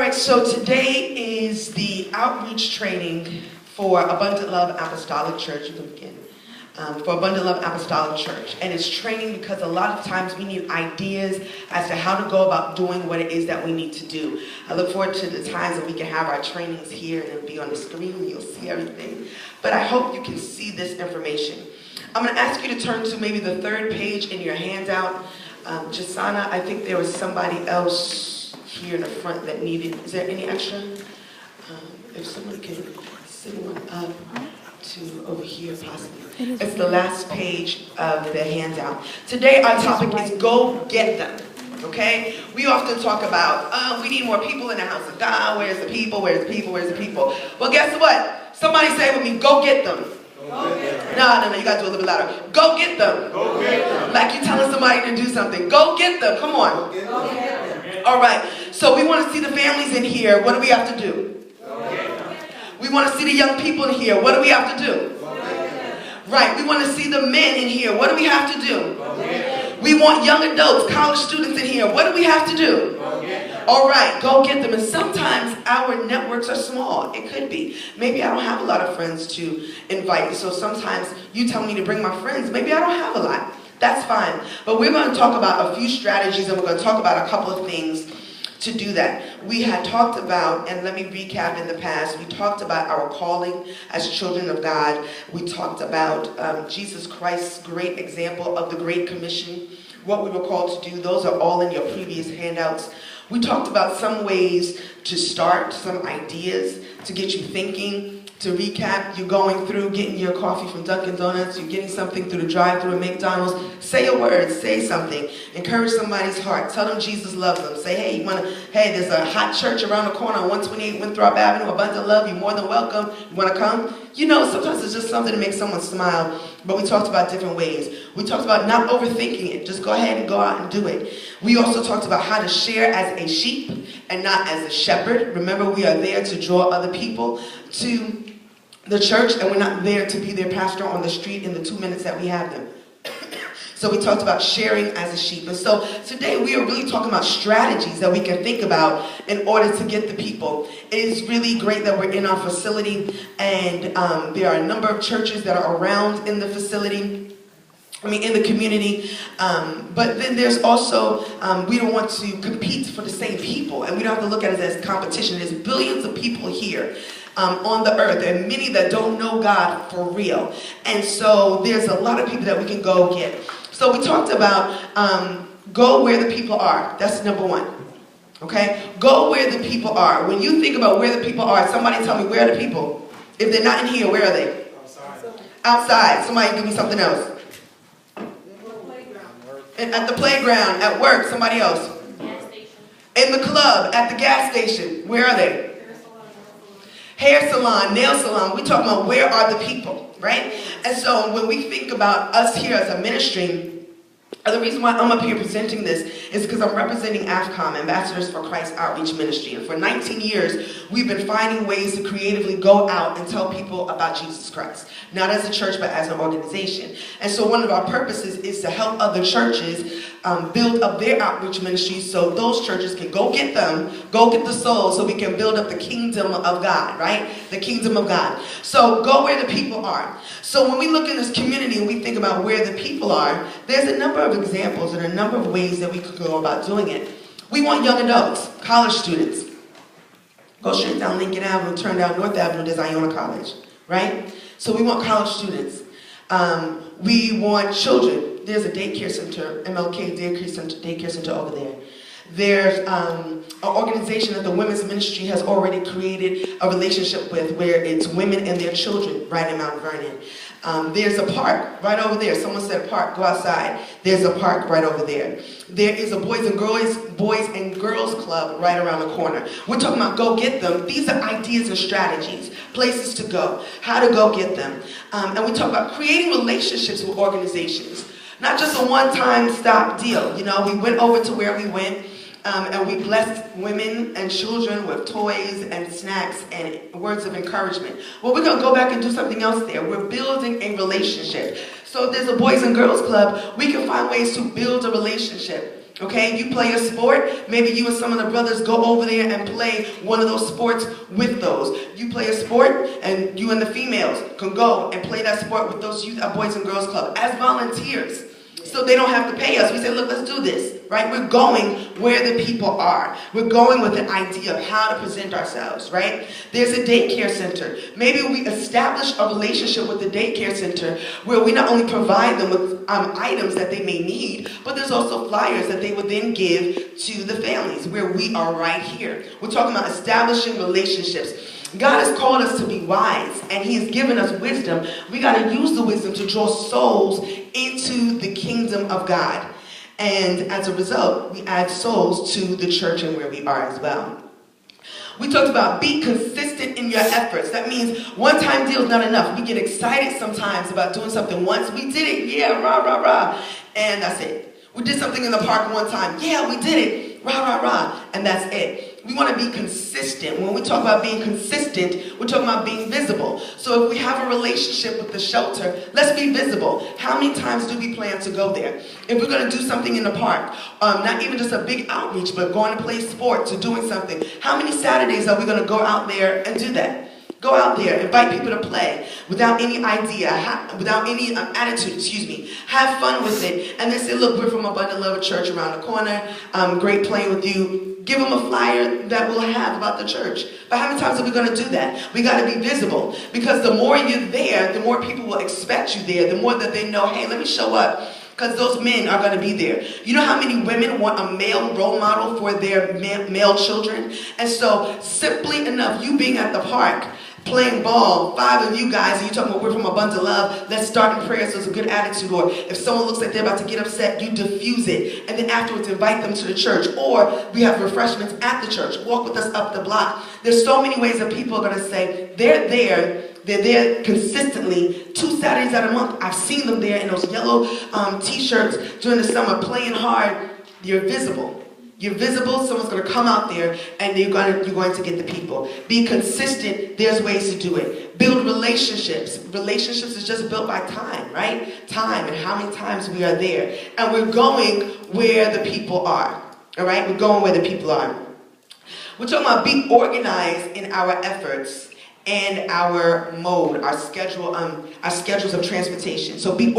right, so today is the outreach training for Abundant Love Apostolic Church. You can begin. For Abundant Love Apostolic Church. And it's training because a lot of times we need ideas as to how to go about doing what it is that we need to do. I look forward to the times that we can have our trainings here and it'll be on the screen and you'll see everything. But I hope you can see this information. I'm going to ask you to turn to maybe the third page in your handout. Jasana, I think there was somebody else here in the front that needed, is there any extra? If someone can send one up to over here possibly. It's the last page of the handout. Today our topic is go get them. Okay? We often talk about, we need more people in the house of God. Where's the people? Where's the people? Where's the people? Well, guess what? Somebody say with me, go get them. No, you gotta do a little bit louder. Go get them. Go get them. Like you're telling somebody to do something. Go get them. Come on. Go get them. All right. So we want to see the families in here. What do we have to do? We want to see the young people in here. What do we have to do? Right. We want to see the men in here. What do we have to do? We want young adults, college students in here. What do we have to do? All right, go get them. And sometimes our networks are small. It could be. Maybe I don't have a lot of friends to invite. So sometimes you tell me to bring my friends. Maybe I don't have a lot. That's fine. But we're going to talk about a few strategies and we're going to talk about a couple of things to do that. We had talked about, and let me recap in the past, we talked about our calling as children of God. We talked about Jesus Christ's great example of the Great Commission, what we were called to do. Those are all in your previous handouts. We talked about some ways to start, some ideas to get you thinking. To recap, you're going through getting your coffee from Dunkin' Donuts, you're getting something through the drive-thru at McDonald's. Say a word, say something. Encourage somebody's heart. Tell them Jesus loves them. Say, hey, there's a hot church around the corner on 128 Winthrop Avenue, Abundant Love, you're more than welcome. You want to come? You know, sometimes it's just something to make someone smile, but we talked about different ways. We talked about not overthinking it. Just go ahead and go out and do it. We also talked about how to share as a sheep and not as a shepherd. Remember, we are there to draw other people to the church, and we're not there to be their pastor on the street in the 2 minutes that we have them. So we talked about sharing as a sheep. And so today we are really talking about strategies that we can think about in order to get the people. It is really great that we're in our facility, and there are a number of churches that are around in the facility. In the community, but then there's also, we don't want to compete for the same people, and we don't have to look at it as competition. There's billions of people here on the earth, and many that don't know God for real. And so there's a lot of people that we can go get. So we talked about go where the people are. That's number one. Okay? Go where the people are. When you think about where the people are, somebody tell me, where are the people? If they're not in here, where are they? Outside. Somebody give me something else. At the playground, at work, somebody else. Gas station. In the club, at the gas station. Where are they? Hair salon, nail salon. We're talking about where are the people, right? And so when we think about us here as a ministry, the reason why I'm up here presenting this is because I'm representing AFCOM, Ambassadors for Christ Outreach Ministry. And for 19 years, we've been finding ways to creatively go out and tell people about Jesus Christ. Not as a church, but as an organization. And so one of our purposes is to help other churches build up their outreach ministries so those churches can go get them, go get the souls, so we can build up the kingdom of God, right? The kingdom of God. So go where the people are. So when we look in this community and we think about where the people are, there's a number of examples and a number of ways that we could go about doing it. We want young adults, college students. Go straight down Lincoln Avenue, turn down North Avenue, there's Iona College, right? So we want college students. We want children. There's a daycare center, MLK daycare center over there. There's an organization that the Women's Ministry has already created a relationship with where it's women and their children right in Mount Vernon. There's a park right over there. Someone said park, go outside. There's a park right over there. There is a boys and girls club right around the corner. We're talking about go get them. These are ideas and strategies, places to go, how to go get them. And we talk about creating relationships with organizations. Not just a one-time stop deal. You know, we went over to where we went and we blessed women and children with toys and snacks and words of encouragement. Well, we're going to go back and do something else there. We're building a relationship. So if there's a Boys and Girls Club, we can find ways to build a relationship. Okay, you play a sport, maybe you and some of the brothers go over there and play one of those sports with those. You play a sport and you and the females can go and play that sport with those youth boys and girls club as volunteers. So they don't have to pay us. We say, look, let's do this, right? We're going where the people are. We're going with an idea of how to present ourselves, right? There's a daycare center. Maybe we establish a relationship with the daycare center where we not only provide them with items that they may need, but there's also flyers that they would then give to the families where we are right here. We're talking about establishing relationships. God has called us to be wise, and he has given us wisdom. We got to use the wisdom to draw souls into the kingdom of God. And as a result, we add souls to the church and where we are as well. We talked about be consistent in your efforts. That means one-time deal is not enough. We get excited sometimes about doing something once. We did it, yeah, rah, rah, rah. And that's it. We did something in the park one time. Yeah, we did it, rah, rah, rah. And that's it. We want to be consistent. When we talk about being consistent, we're talking about being visible. So if we have a relationship with the shelter, let's be visible. How many times do we plan to go there? If we're going to do something in the park, not even just a big outreach, but going to play sports or doing something, how many Saturdays are we going to go out there and do that? Go out there, invite people to play without any idea, without any attitude, Have fun with it. And then say, look, we're from Abundant Love Church around the corner. Great playing with you. Give them a flyer that we'll have about the church. But how many times are we going to do that? We got to be visible. Because the more you're there, the more people will expect you there. The more that they know, hey, let me show up. Because those men are going to be there. You know how many women want a male role model for their male children? And so, simply enough, you being at the park, playing ball, 5 of you guys, and you're talking about we're from Abundant Love, let's start in prayer so it's a good attitude. Or if someone looks like they're about to get upset, you diffuse it. And then afterwards invite them to the church. Or we have refreshments at the church. Walk with us up the block. There's so many ways that people are going to say, they're there consistently 2 Saturdays out of a month. I've seen them there in those yellow t-shirts during the summer playing hard. You're visible. You're visible, someone's going to come out there, and you're going to get the people. Be consistent, there's ways to do it. Build relationships. Relationships is just built by time, right? Time and how many times we are there. And we're going where the people are, all right? We're going where the people are. We're talking about be organized in our efforts and our mode, our schedules of transportation. So be